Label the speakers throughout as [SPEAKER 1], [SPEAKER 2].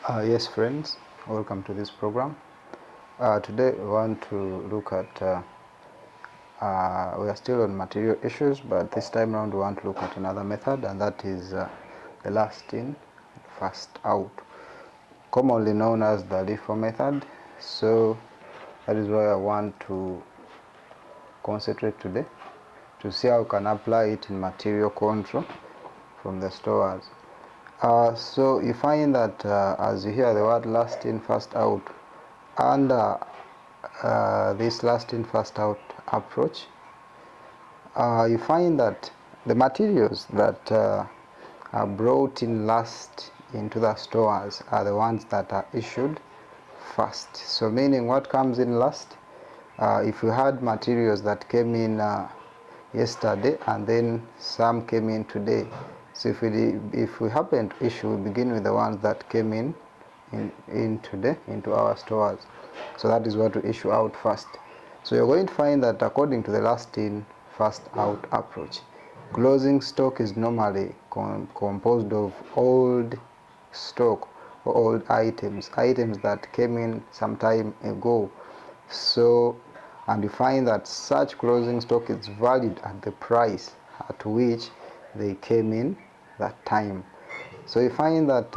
[SPEAKER 1] Yes, friends, welcome to this program. Today we want to look at, we are still on material issues, but this time around we want to look at another method, and that is the last in, first out, commonly known as the LIFO method. So that is why I want to concentrate today, to see how we can apply it in material control from the stores. So you find that as you hear the word last in, first out, under this last in, first out approach, you find that the materials that are brought in last into the stores are the ones that are issued first. So meaning, what comes in last? If you had materials that came in yesterday and then some came in today, so if we happen to issue, we begin with the ones that came in today into our stores. So that is what we issue out first. So you're going to find that according to the last in, first out approach, closing stock is normally composed of old stock or old items that came in some time ago. So, and you find that such closing stock is valued at the price at which they came in that time. So you find that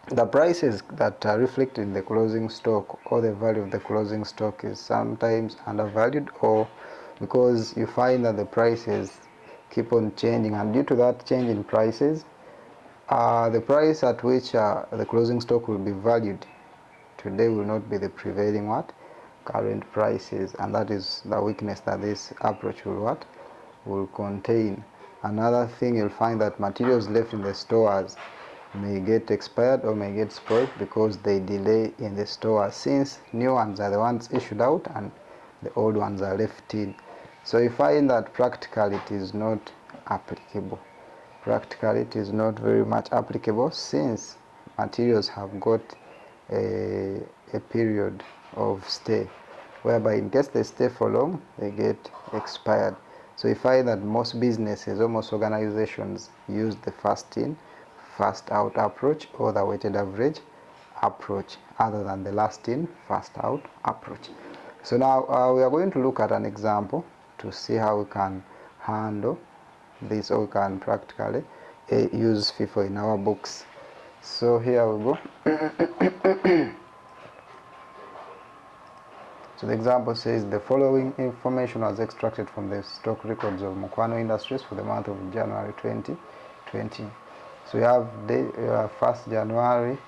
[SPEAKER 1] the prices that are reflected in the closing stock, or the value of the closing stock, is sometimes undervalued, or because you find that the prices keep on changing, and due to that change in prices, the price at which the closing stock will be valued today will not be the prevailing current prices, and that is the weakness that this approach will contain. Another thing, you'll find that materials left in the stores may get expired or may get spoiled because they delay in the store, since new ones are the ones issued out and the old ones are left in. So you find that practically it is not applicable. Practically it is not very much applicable, since materials have got a period of stay, whereby in case they stay for long, they get expired. So you find that most businesses or most organizations use the first in, first out approach, or the weighted average approach, other than the last in, first out approach. So now we are going to look at an example to see how we can handle this, or we can practically use FIFO in our books. So here we go. So the example says the following information was extracted from the stock records of Mukwano Industries for the month of January 2020. So we have the 1st January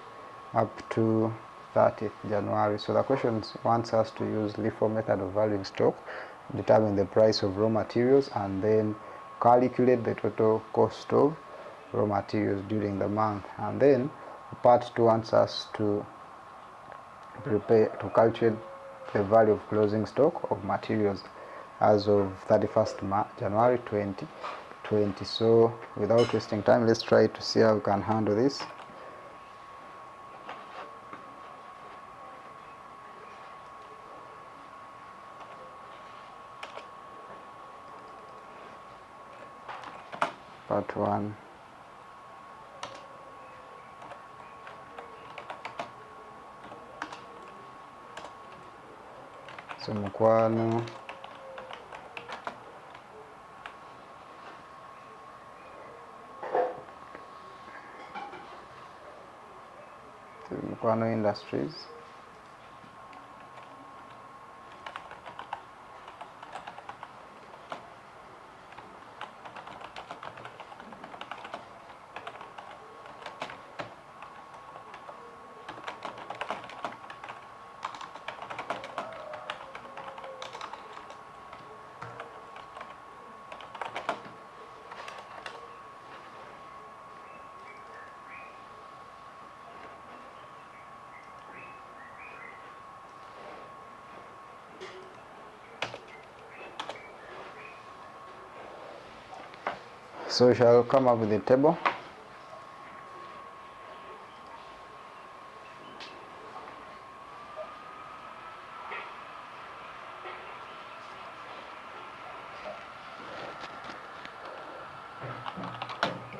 [SPEAKER 1] up to 30th January. So the question wants us to use LIFO method of valuing stock, determine the price of raw materials, and then calculate the total cost of raw materials during the month. And then part 2 wants us to calculate the value of closing stock of materials as of 31st January 2020. So without wasting time, let's try to see how we can handle this. Part 1. So Mukwano Industries. So we shall come up with a table.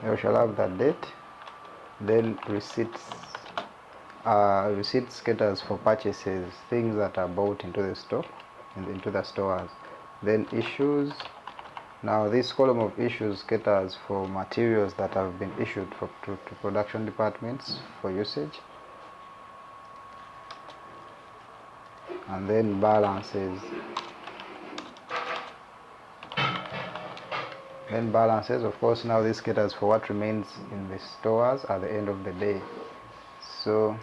[SPEAKER 1] We shall have the date, then receipts Receipts caters for purchases, things that are bought into the store, into the stores. Then issues. Now this column of issues caters for materials that have been issued to production departments for usage. And then balances. Then balances, of course, now this caters for what remains in the stores at the end of the day. So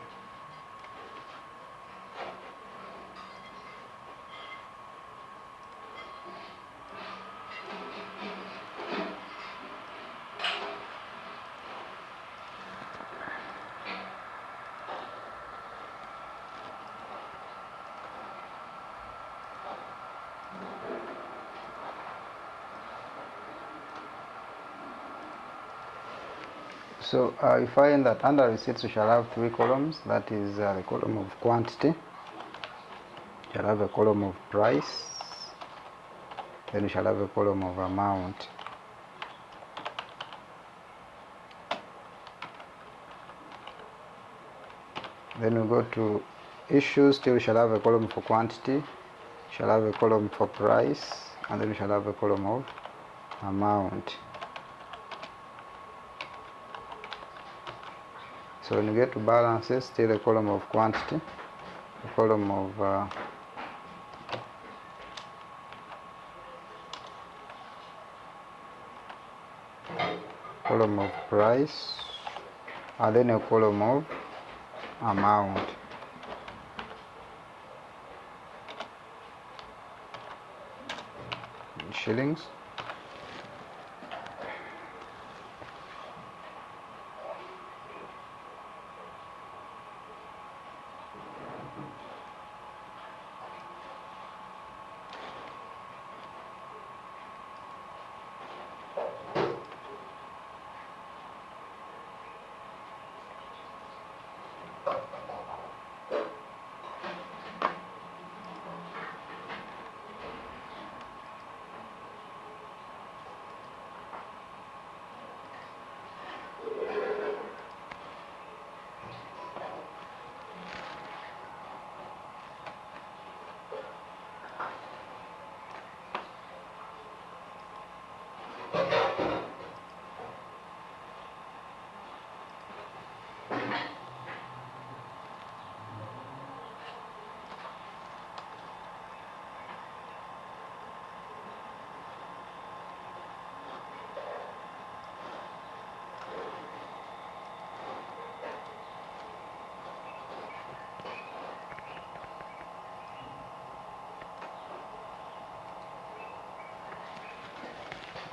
[SPEAKER 1] you find that under receipts we shall have three columns. That is the column of quantity, we shall have a column of price, then we shall have a column of amount. Then we go to issues, still we shall have a column for quantity, we shall have a column for price, and then we shall have a column of amount. So when you get to balances, still a column of quantity, a column of price, and then a column of amount. Shillings.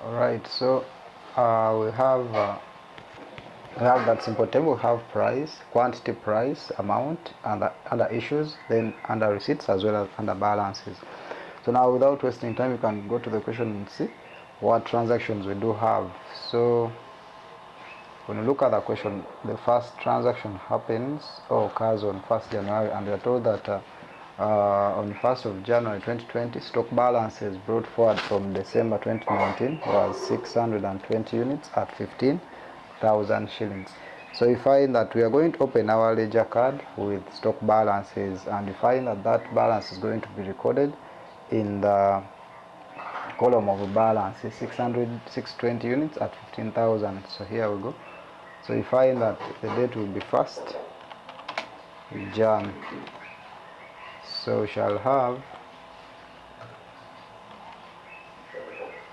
[SPEAKER 1] Alright, so we have that simple table. We have price, quantity, price, amount, and under issues, then under receipts, as well as under balances. So now, without wasting time, you can go to the question and see what transactions we do have. So when you look at the question, the first transaction happens or occurs on 1st January, and we are told that on 1st of January 2020, stock balances brought forward from December 2019 was 620 units at 15,000 shillings. So you find that we are going to open our ledger card with stock balances, and you find that that balance is going to be recorded in the column of balance, 620 units at 15,000. So here we go. So you find that the date will be 1st Jan. So we shall have,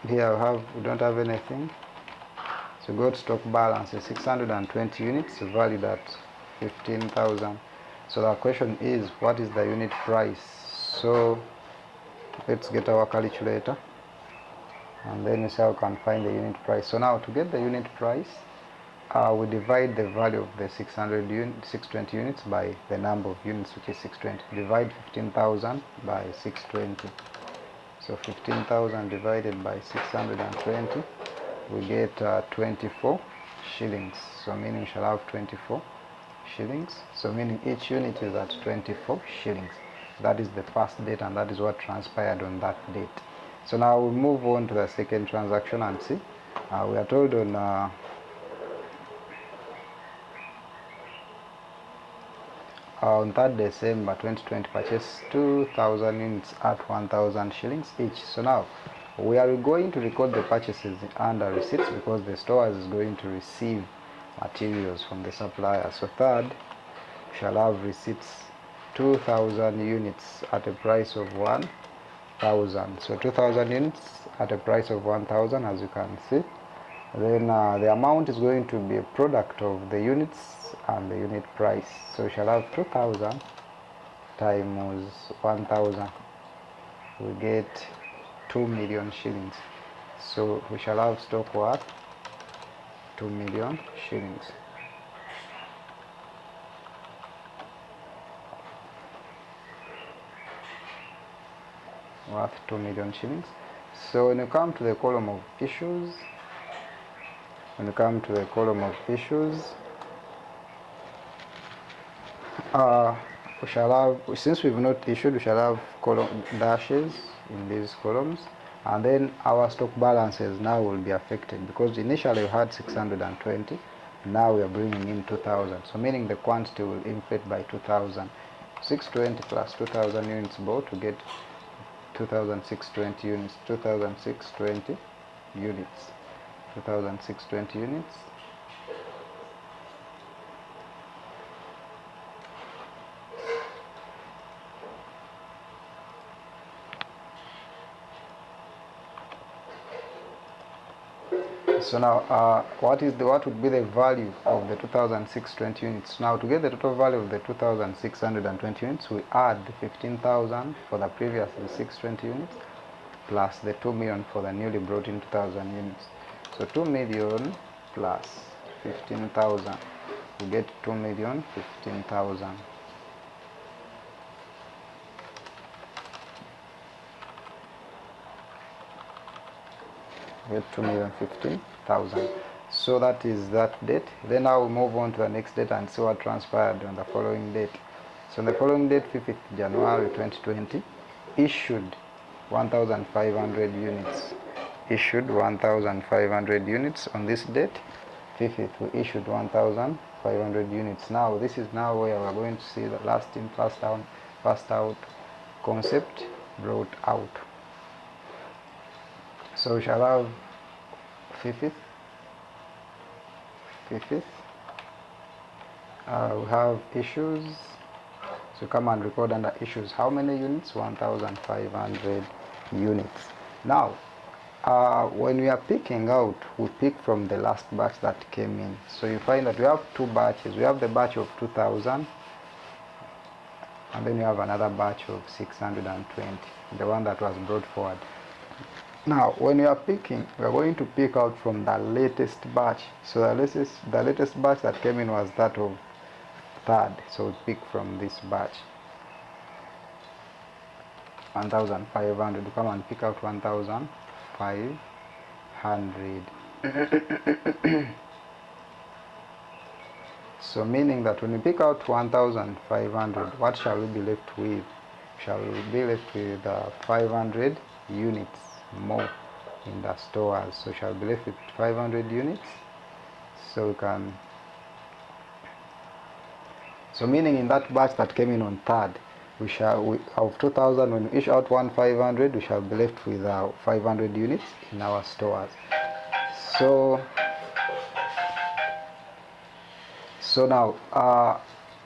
[SPEAKER 1] here we don't have anything. So got stock balance is 620 units valued at 15,000. So the question is, what is the unit price? So let's get our calculator, and then we see how we can find the unit price. So now to get the unit price, we divide the value of the 620 units by the number of units, which is 620. Divide 15,000 by 620. So 15,000 divided by 620, we get 24 shillings. So meaning we shall have 24 shillings. So meaning each unit is at 24 shillings. That is the first date, and that is what transpired on that date. So now we move on to the second transaction and see. We are told on on 3rd December 2020 purchased 2,000 units at 1,000 shillings each. So now we are going to record the purchases under receipts because the stores is going to receive materials from the supplier. So 3rd, we shall have receipts 2,000 units at a price of 1,000. So 2,000 units at a price of 1,000, as you can see. Then the amount is going to be a product of the units and the unit price. So we shall have 2,000 times 1,000. We get 2 million shillings. So we shall have stock worth 2 million shillings. Worth 2 million shillings. So when you come to the column of issues, we shall have, since we've not issued, we shall have column dashes in these columns, and then our stock balances now will be affected because initially we had 620, now we are bringing in 2,000. So meaning the quantity will inflate by 2,000. 620 plus 2,000 units bought to get 2,620 units. 2,620 units. 2,620 units. So now, what would be the value of the 2,620 units? Now, to get the total value of the 2,620 units, we add 15,000 for the previous 620 units, plus the 2 million for the newly brought in 2,000 units. So 2 million plus 15,000, we get 2,015,000. Get 2,015,000. So that is that date. Then I will move on to the next date and see what transpired on the following date. So on the following date, 5th January 2020, issued 1,500 units. Issued 1,500 units on this date. 5th, we issued 1,500 units. Now this is now where we are going to see the last in, first out concept brought out. So we shall have 5th. We have issues. So come and record under issues. How many units? 1,500 units. Now, when we are picking out, we pick from the last batch that came in. So you find that we have two batches. We have the batch of 2,000, and then we have another batch of 620, the one that was brought forward. Now, when you are picking, we are going to pick out from the latest batch. So the latest batch that came in was that of 3rd. So we pick from this batch 1,500. We come and pick out 1,500. So meaning that when we pick out 1,500, what shall we be left with? Shall we be left with 500 units more in the stores. So shall be left with 500 units. So we can, so meaning in that batch that came in on 3rd, of 2,000, when we issue out 1,500, we shall be left with 500 units in our stores. So now,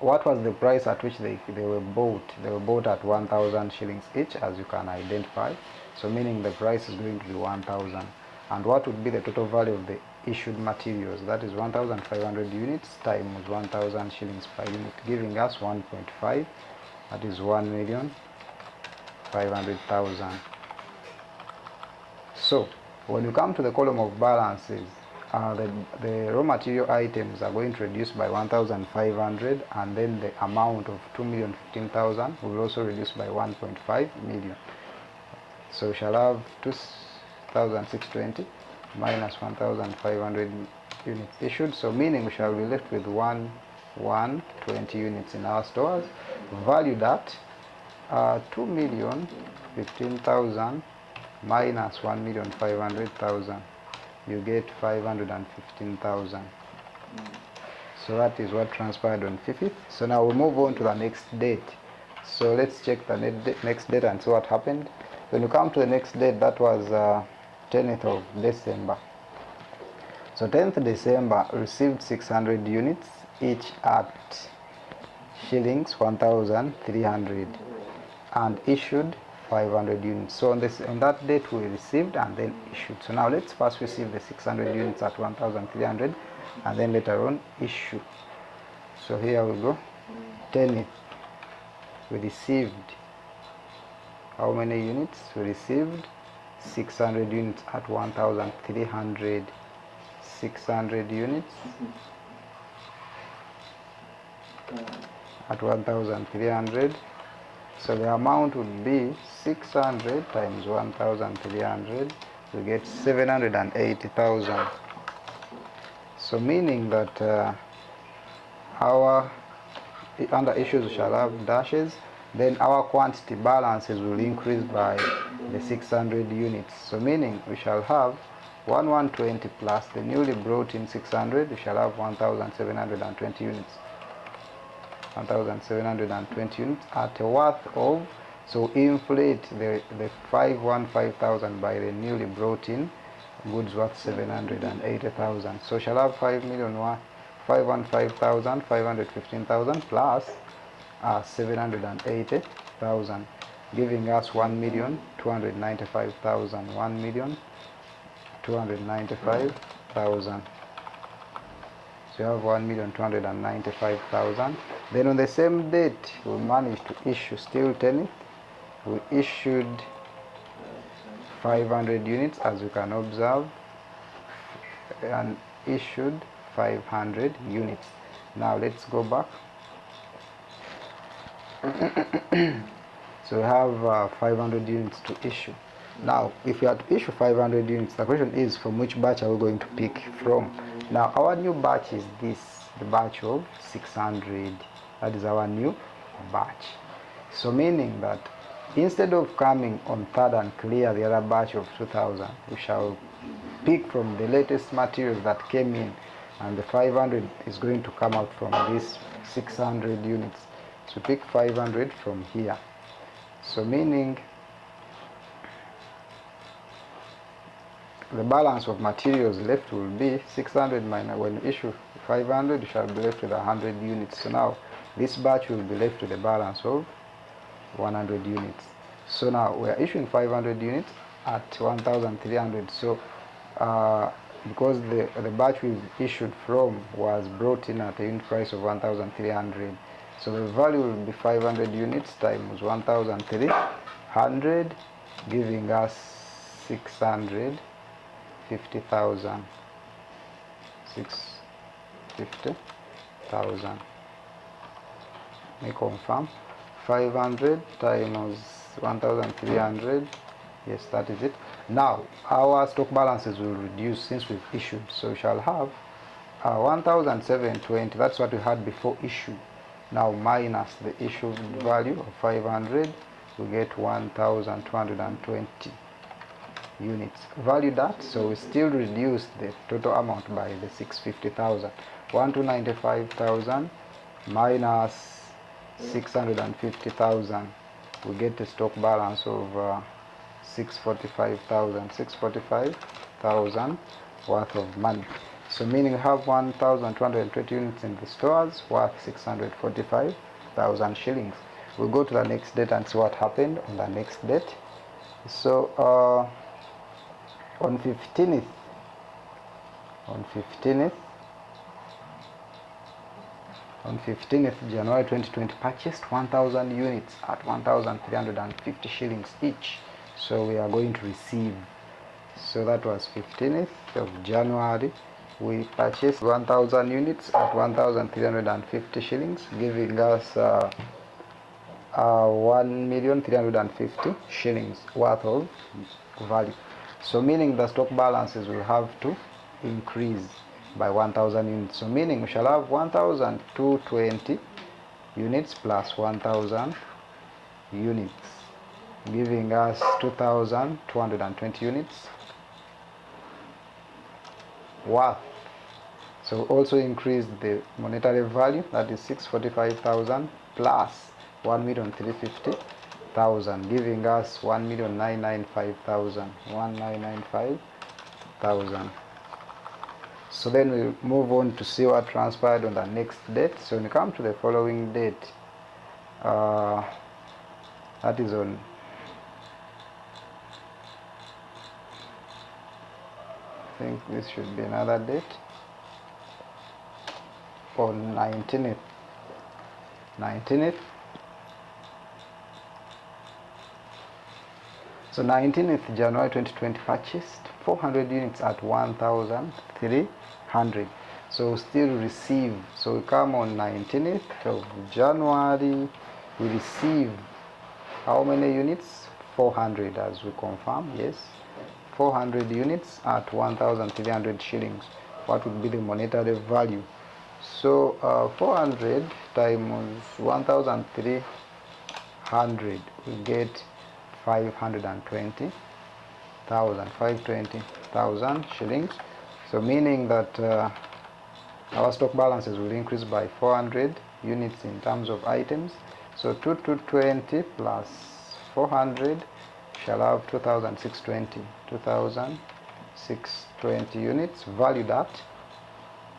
[SPEAKER 1] what was the price at which they were bought? They were bought at 1,000 shillings each, as you can identify. So meaning the price is going to be 1,000. And what would be the total value of the issued materials? That is 1,500 units times 1,000 shillings per unit, giving us 1.5. That is 1,500,000. So when you come to the column of balances, the raw material items are going to reduce by 1,500, and then the amount of 2,015,000 will also reduce by 1.5 million. So we shall have 2,620 minus 1,500 units issued. So meaning we shall be left with 120 units in our stores, valued at 2,015,000 minus 1,500,000. You get 515,000. So that is what transpired on 5th. So now we move on to the next date. So let's check the next date and see what happened. When you come to the next date, that was 10th of December. So 10th December received 600 units, each at shillings 1,300, and issued 500 units. So on that date we received and then issued. So now let's first receive the 600 units at 1,300 and then later on issue. So here we go. 10th, we received how many units? We received 600 units at 1,300. 600 units at 1,300. So the amount would be 600 times 1,300. We get 780,000. So meaning that our under issues we shall have dashes, then our quantity balances will increase by the 600 units. So meaning we shall have 1120 plus the newly brought in 600, we shall have 1,720 units. 1,720 units at a worth of, so inflate the 515,000 by the newly brought in goods worth 780,000. So shall have 515,000, 515,000 plus 780,000, giving us 1,295,000. 1,295,000. So you have 1,295,000. Then on the same date, we managed to issue still 10th. We issued 500 units, as you can observe, and issued 500 units. Now let's go back. So we have 500 units to issue. Now, if you are to issue 500 units, the question is from which batch are we going to pick from? Now, our new batch is this, the batch of 600. That is our new batch. So meaning that instead of coming on third and clear the other batch of 2,000, we shall pick from the latest materials that came in, and the 500 is going to come out from this 600 units. So pick 500 from here. So meaning the balance of materials left will be 600 minus, when you issue 500, you shall be left with 100 units. So now this batch will be left with a balance of 100 units. So now we are issuing 500 units at 1,300. So because the batch we've issued from was brought in at a unit price of 1,300, so the value will be 500 units times 1,300, giving us 650,000. 650,000. Let me confirm. 500 times 1,300. Yes, that is it. Now our stock balances will reduce since we've issued. So we shall have 1,720. That's what we had before issue. Now minus the issued value of 500, we get 1,220 units. Value that, so we still reduce the total amount by the 650,000. 1,295,000 minus 650,000, we get a stock balance of 645,000. 645,000 worth of money. So meaning we have 1,220 units in the stores worth 645,000 shillings. We'll go to the next date and see what happened on the next date. So on 15th January 2020, purchased 1,000 units at 1,350 shillings each. So we are going to receive. So that was 15th of January. We purchased 1,000 units at 1,350 shillings, giving us 1,350,000 shillings worth of value. So meaning the stock balances will have to increase by 1,000 units. So meaning we shall have 1,220 units plus 1,000 units, giving us 2,220 units worth. So also increase the monetary value, that is 645,000 plus 1,350,000, giving us 1,995,000. 1,995,000. So then we move on to see what transpired on the next date. So when you come to the following date, that is on I think this should be another date, on 19th. So 19th January 2020 purchased 400 units at 1,300. So still receive. So we come on 19th of January, we receive how many units? 400, as we confirm, yes. 400 units at 1,300 shillings. What would be the monetary value? So 400 times 1,300, we get 520,000 shillings. So meaning that our stock balances will increase by 400 units in terms of items. So 2220 plus 400 shall have 2,620 units valued at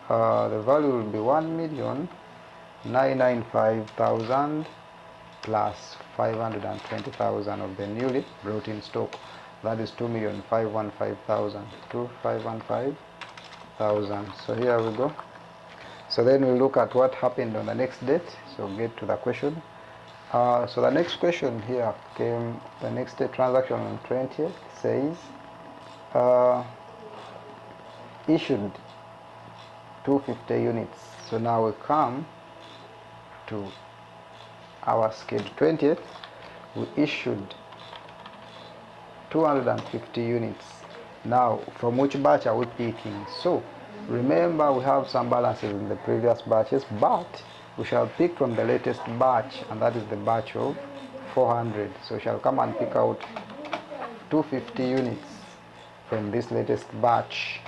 [SPEAKER 1] the value will be 1,995,000 plus 520,000 of the newly brought in stock, that is 2,515,000. 2,515,000. So here we go. So then we look at what happened on the next date. So get to the question. So the next question here came, the next day transaction on 20th says issued 250 units. So now we come to our schedule. 20th, we issued 250 units. Now, from which batch are we picking? So, remember we have some balances in the previous batches, but we shall pick from the latest batch, and that is the batch of 400. So, we shall come and pick out 250 units from this latest batch,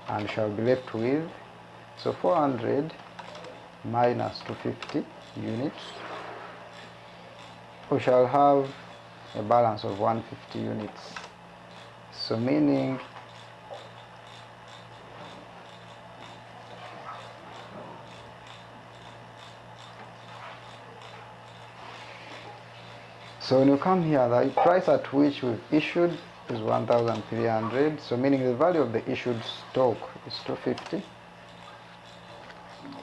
[SPEAKER 1] and shall be left with, so 400 minus 250 units, we shall have a balance of 150 units. So meaning so when you come here, the price at which we've issued is 1,300. So meaning the value of the issued stock is 250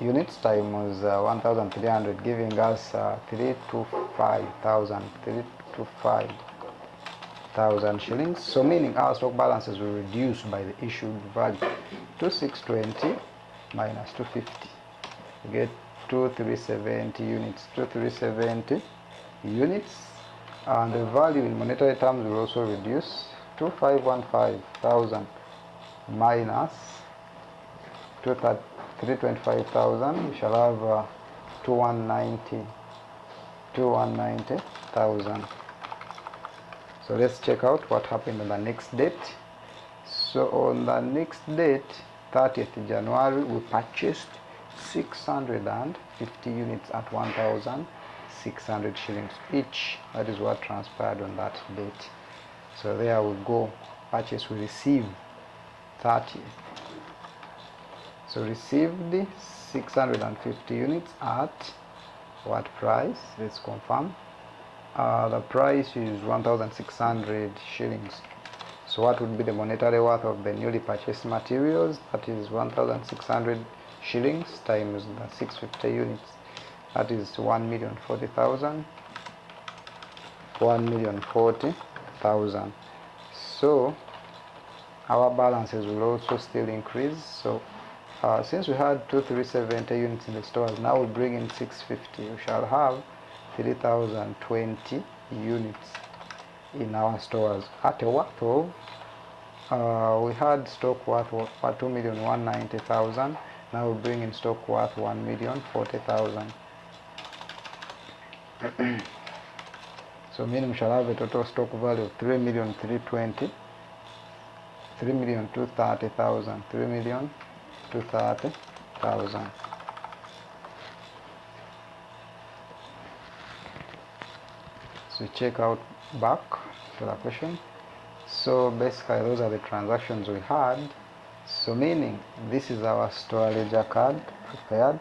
[SPEAKER 1] units times 1,300, giving us 325,000 shillings. So meaning our stock balances will reduce by the issued value. 2,620 minus 250, we get 2,370 units. 2,370 units, and the value in monetary terms will also reduce. 2,515,000 minus 325,000, we shall have 2,190,000. So let's check out what happened on the next date. So on the next date, 30th January, we purchased 650 units at 1,600 shillings each. That is what transpired on that date. So there we go. Purchase, we received 30. So received 650 units at what price? Let's confirm. The price is 1,600 shillings. So what would be the monetary worth of the newly purchased materials? That is 1,600 shillings times the 650 units. That is 1,040,000. 1,040,000. So our balances will also still increase. So since we had 2,370 units in the stores, now we bring in 650. We shall have 3,020 units in our stores at a worth of, we had stock worth 2,190,000. Now we bring in stock worth 1,040,000. So meaning we shall have a total stock value of 3,320,000, 3,230,000, 3,230,000. 30,000. So check out back to the question. So basically those are the transactions we had. So meaning this is our storage card prepared.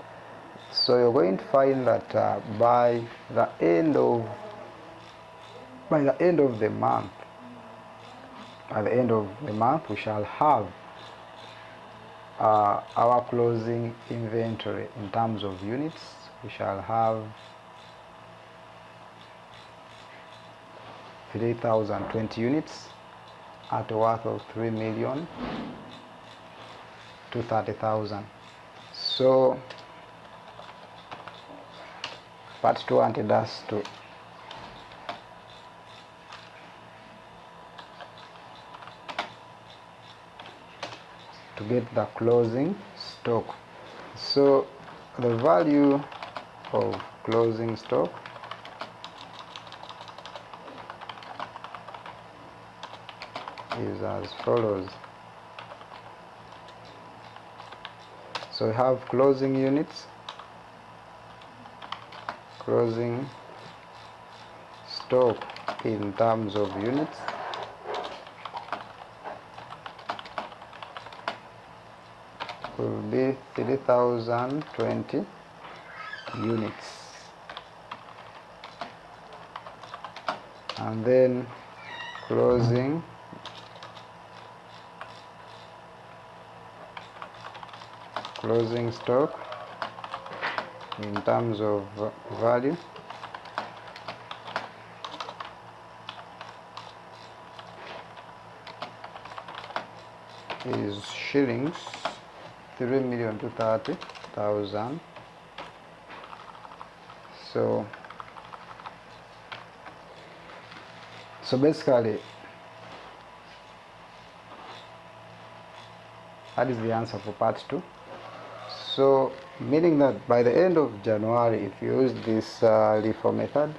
[SPEAKER 1] So you're going to find that by the end of the month, we shall have our closing inventory in terms of units. We shall have 3,020 units at a worth of 3,230,000. So part 2 wanted us to get the closing stock. So the value of closing stock is as follows. So we have closing units, closing stock in terms of units, will be 3,020 units, and then closing stock in terms of value is shillings 3,230,000. So basically that is the answer for part 2. So meaning that by the end of January, if you use this LIFO method,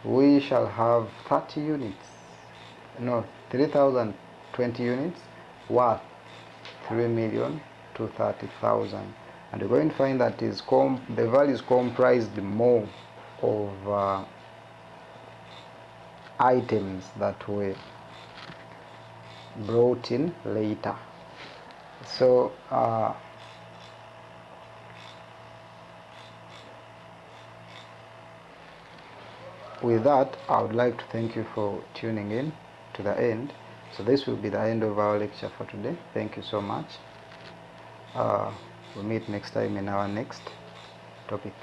[SPEAKER 1] we shall have 3,020 units worth 3,230,000, and you're going to find that the value is comprised more of items that were brought in later. So with that, I would like to thank you for tuning in to the end. So this will be the end of our lecture for today. Thank you so much. We'll meet next time in our next topic.